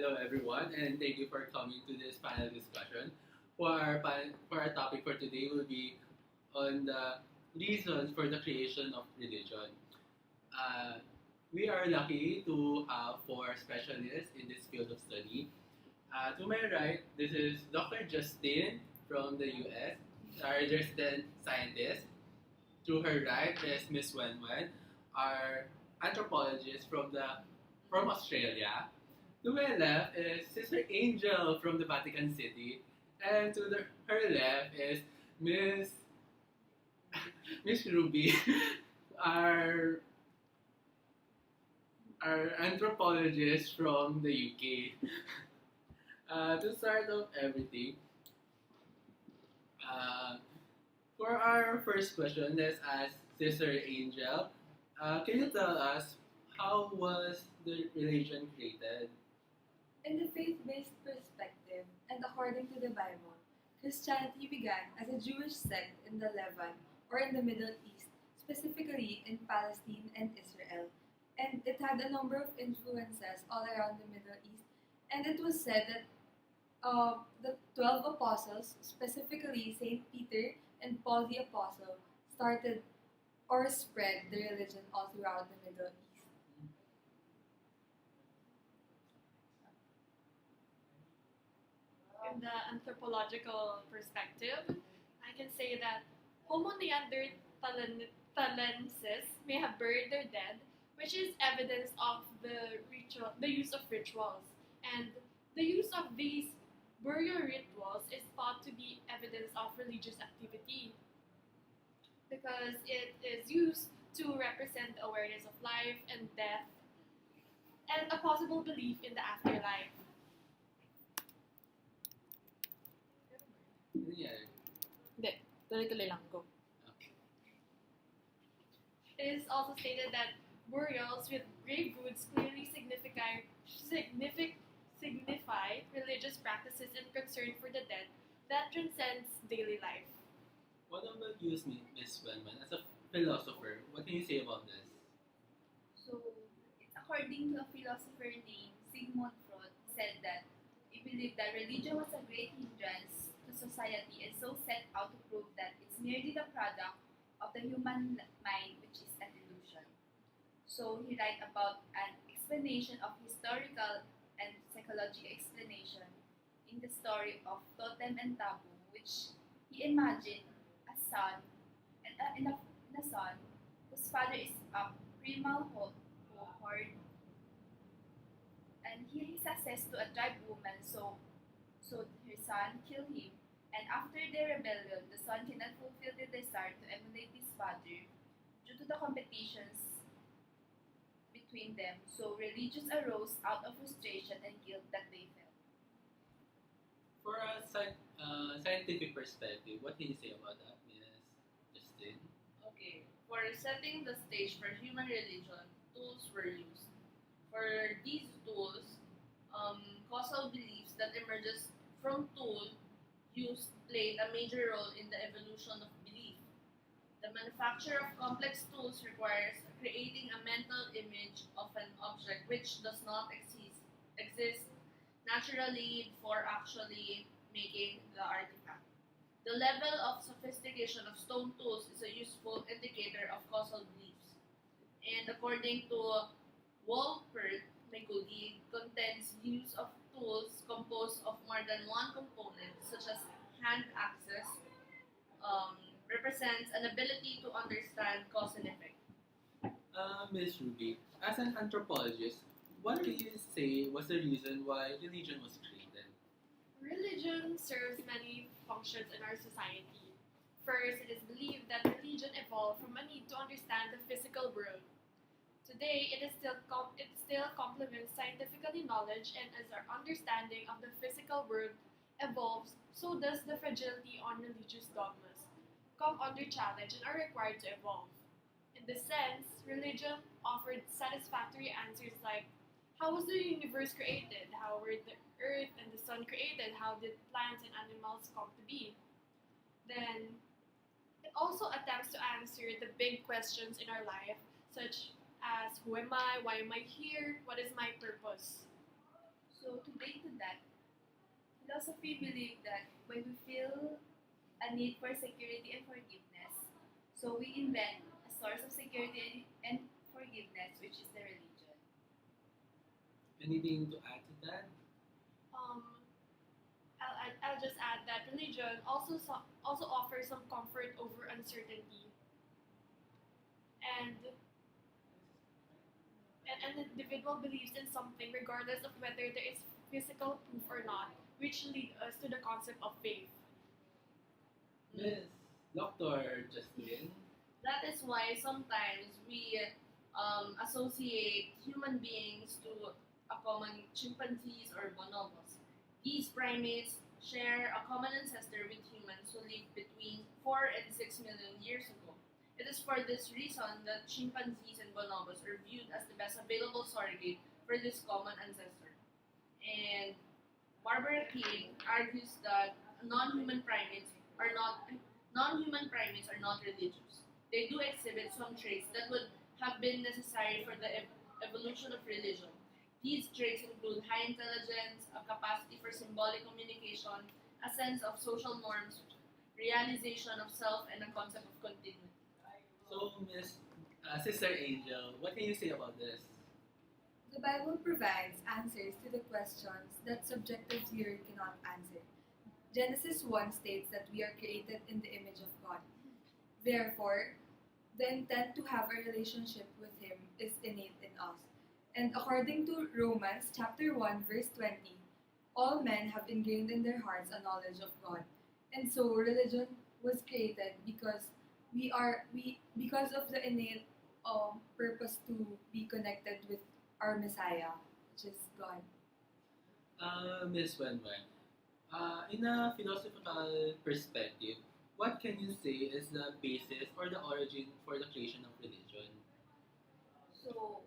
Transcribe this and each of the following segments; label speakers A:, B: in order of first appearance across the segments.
A: Hello, everyone, and thank you for coming to this panel discussion. For our topic for today will be on the reasons for the creation of religion. Uh, we are lucky to have four specialists in this field of study. To my right, this is Dr. Justine from the US, our resident scientist. To her right is Miss Wen Wen, our anthropologist from Australia. To my left is Sister Angel from the Vatican City, and her left is Miss Miss Rubee, our our anthropologist from the UK. To start off everything, uh, for our first question, let's ask Sister Angel. Can you tell us how was the religion created?
B: In the faith-based perspective, and according to the Bible, Christianity began as a Jewish sect in the Levant or in the Middle East, specifically in Palestine and Israel. And it had a number of influences all around the Middle East. And it was said that the 12 apostles, specifically Saint Peter and Paul the Apostle, started or spread the religion all throughout the Middle East.
C: In the anthropological perspective, I can say that Homo neanderthalensis may have buried their dead, which is evidence of the use of rituals. And the use of these burial rituals is thought to be evidence of religious activity because it is used to represent the awareness of life and death and a possible belief in the afterlife.
A: Yeah.
D: Hindi. Tuloy-tuloy lang. Go.
A: Okay.
C: It is also stated that burials with grave goods clearly signify religious practices and concern for the dead that transcends daily life.
A: What about you, Miss Wen Wen? As a philosopher, what can you say about this?
E: So, it's according to a philosopher named Sigmund Freud, said that he believed that religion was a great hindrance to society and so set out to prove that it's merely the product of the human mind, which is an illusion. So, he write about an explanation of historical and psychological explanation in the story of Totem and Taboo, which he imagined a son, and in a son whose father is a primal horde, and he is access to a tribe woman, so her son kill him. And after their rebellion, the son cannot fulfill the desire to emulate his father due to the competitions between them. So religions arose out of frustration and guilt that they felt.
A: For a scientific perspective, what can you say about that, Miss Justine?
F: Okay, for setting the stage for human religion, tools were used. For these tools, causal beliefs that emerges from tool use played a major role in the evolution of belief. The manufacture of complex tools requires creating a mental image of an object which does not exist naturally before actually making the artifact. The level of sophistication of stone tools is a useful indicator of causal beliefs. And according to Wilbert, contains use of tools composed of more than one component, such as hand axes, represents an ability to understand cause and effect.
A: Miss Rubee, as an anthropologist, what do you say was the reason why religion was created?
C: Religion serves many functions in our society. First, it is believed that religion evolved from a need to understand the physical world. Today, it still complements scientifically knowledge, and as our understanding of the physical world evolves, so does the fragility on religious dogmas come under challenge and are required to evolve. In this sense, religion offered satisfactory answers like how was the universe created? How were the earth and the sun created? How did plants and animals come to be? Then, it also attempts to answer the big questions in our life, such as who am I? Why am I here? What is my purpose?
E: So to philosophy believes that when we feel a need for security and forgiveness, so we invent a source of security and forgiveness, which is the religion.
A: Anything to add to that?
C: Um, I'll just add that religion also offers some comfort over uncertainty, and an individual believes in something regardless of whether there is physical proof or not, which lead us to the concept of faith.
A: Miss Dr. Justine.
F: That is why sometimes we associate human beings to a common chimpanzees or bonobos. These primates share a common ancestor with humans who lived between 4 and 6 million years ago. It is for this reason that chimpanzees and bonobos are viewed as the best available surrogate for this common ancestor. And Barbara King argues that non-human primates are not religious. They do exhibit some traits that would have been necessary for the evolution of religion. These traits include high intelligence, a capacity for symbolic communication, a sense of social norms, realization of self, and a concept of continuity.
A: So, Miss Sister Angel, what can you say about this?
B: The Bible provides answers to the questions that subjective theory cannot answer. Genesis 1 states that we are created in the image of God. Therefore, the intent to have a relationship with Him is innate in us. And according to Romans chapter 1 verse 20, all men have ingrained in their hearts a knowledge of God. And so religion was created because of the innate purpose to be connected with our Messiah, which is God.
A: Miss Wen Wen. In a philosophical perspective, what can you say is the basis or the origin for the creation of religion?
E: So,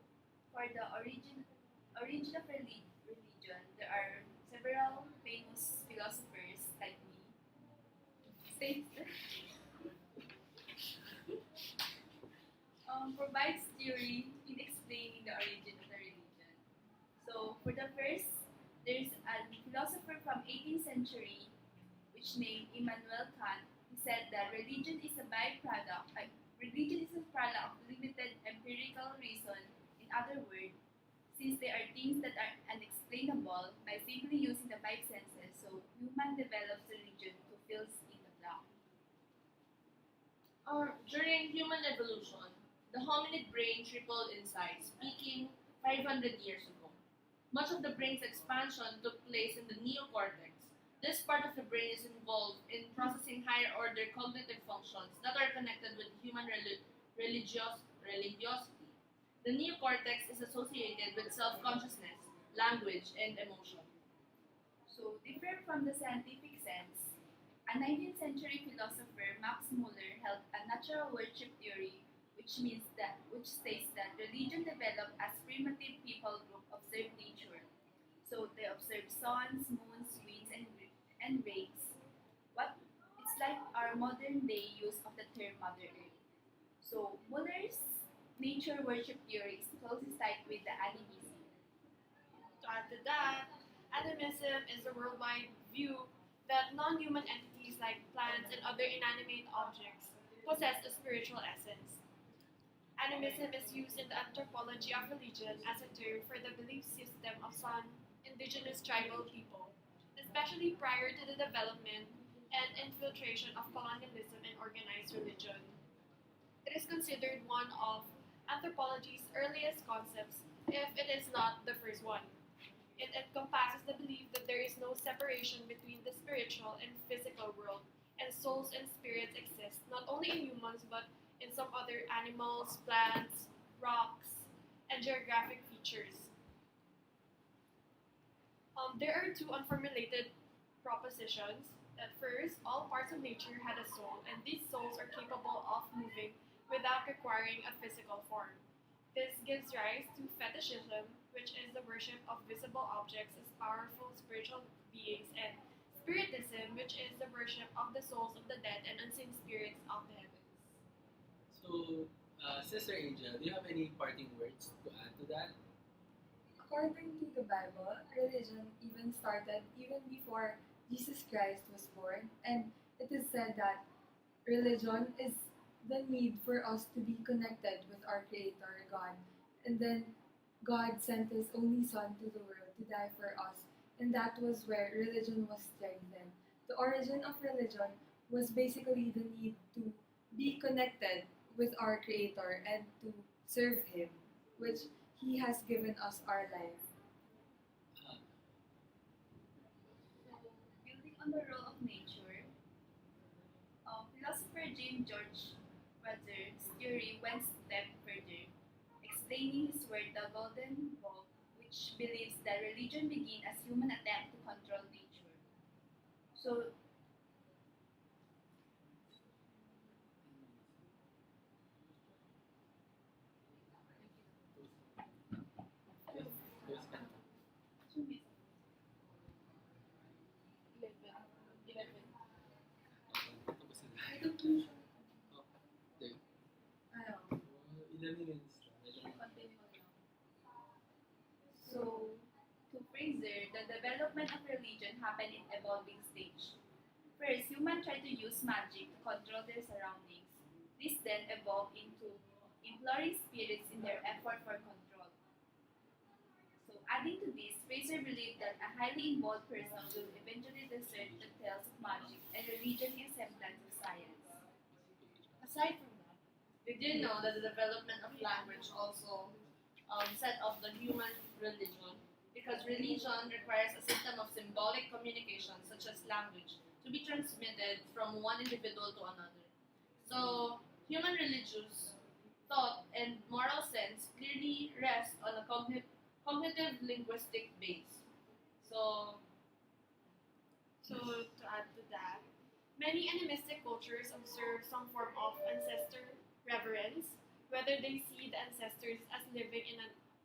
E: for the origin of religion, there are several famous philosophers like me. States provides theory in explaining the origin of the religion. So, for the first, there's a philosopher from 18th century, which named Immanuel Kant. He said that religion is a religion is a product of limited empirical reason. In other words, since there are things that are unexplainable by simply using the five senses, so human develops religion to fill in the blank.
F: During human evolution, the hominid brain tripled in size, peaking 500 years ago. Much of the brain's expansion took place in the neocortex. This part of the brain is involved in processing higher order cognitive functions that are connected with human religiosity. The neocortex is associated with self-consciousness, language, and emotion.
E: So, different from the scientific sense, a 19th century philosopher, Max Muller, held a natural worship theory, which states that religion developed as primitive people group observed nature. So they observe suns, moons, winds, and rays. What it's like our modern day use of the term Mother Earth. So Muller's nature worship theory is closely tied with the animism.
C: To add to that, animism is a worldwide view that non-human entities like plants and other inanimate objects possess a spiritual essence. Animism is used in the anthropology of religion as a term for the belief system of some indigenous tribal people, especially prior to the development and infiltration of colonialism and organized religion. It is considered one of anthropology's earliest concepts, if it is not the first one. It encompasses the belief that there is no separation between the spiritual and physical world, and souls and spirits exist not only in humans but in some other animals, plants, rocks, and geographic features. There are two unformulated propositions. That first, all parts of nature had a soul, and these souls are capable of moving without requiring a physical form. This gives rise to fetishism, which is the worship of visible objects as powerful spiritual beings, and spiritism, which is the worship of the souls of the dead and unseen spirits of the heavens.
A: So, Sister Angel, do you have any parting words to add to that?
B: According to the Bible, religion even started even before Jesus Christ was born, and it is said that religion is the need for us to be connected with our Creator, God. And then God sent His only Son to the world to die for us. And that was where religion was strengthened. The origin of religion was basically the need to be connected with our Creator and to serve Him, which He has given us our life.
A: Uh,
E: So, building on the role of nature, philosopher James George Ruther's theory went step further, explaining his work The Golden Bulb, which believes that religion began as human attempt to control nature. So,
A: those kind of-
D: 11.
A: tapos na.
B: I don't know.
A: Oh, there.
B: Ano?
A: Ilan minutes? Medyo
E: continue on now. So, to Fraser, the development of religion happened in evolving stage. First, humans tried to use magic to control their surroundings. This then evolved into imploring spirits in their effort for control. So, adding to this, Fraser believed that a highly involved person will eventually desert the tales of magic and religion in semblance of science.
D: Aside from that,
F: Did you know that the development of language also set off the human religion? Because religion requires a system of symbolic communication, such as language, to be transmitted from one individual to another. So, human religious thought and moral sense clearly rest on a cognitive linguistic base. So,
C: So, to add to that, many animistic cultures observe some form of ancestor reverence, whether they see the ancestors as living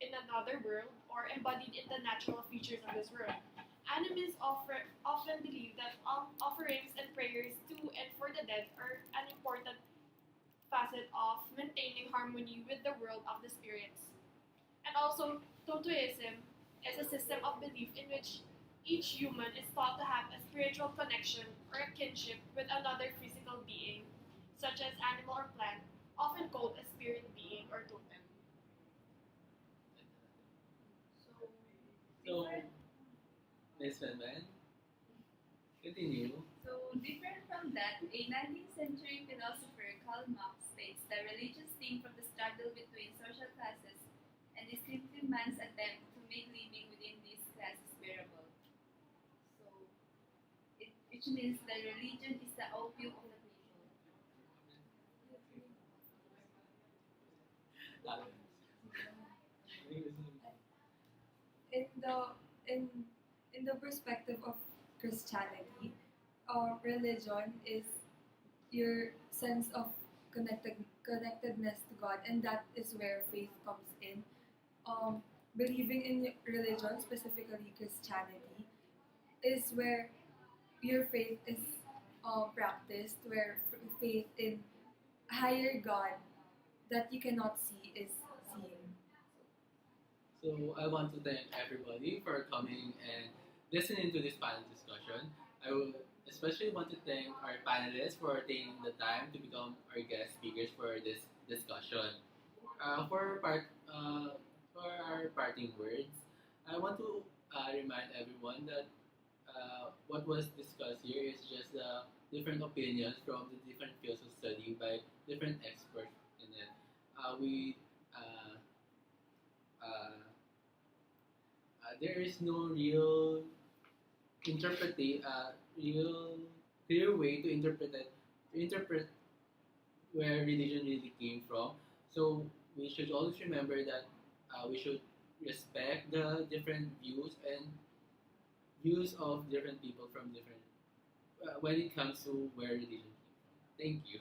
C: in another world or embodied in the natural features of this world. Animists often believe that offerings and prayers to and for the dead are an important facet of maintaining harmony with the world of the spirits. And also, Totoism is a system of belief in which each human is thought to have a spiritual connection or a kinship with another physical being, such as animal or plant, often called a spirit being or totem.
E: So,
A: So,
E: different,
A: Miss Wen Wen, continue.
E: different from that, a 19th century philosopher Karl Marx states that religion stemmed from the struggle between social classes and distinctive man's attempt to make living within these classes bearable. So, which means that religion is the opium of the people.
A: Uh,
B: In the in in the perspective of Christianity, religion is your sense of connectedness to God, and that is where faith comes in. Believing in religion, specifically Christianity, is where your faith is practiced, where faith in a higher God that you cannot see is seen.
A: So I want to thank everybody for coming and listening to this panel discussion. I would especially want to thank our panelists for taking the time to become our guest speakers for this discussion. For our parting words, I want to remind everyone that what was discussed here is just the different opinions from the different fields of study by different experts in it. We uh, uh, there is no real real clear way to interpret where religion really came from. So we should always remember that we should respect the different views and views of different people from different when it comes to where religion came from. Thank you.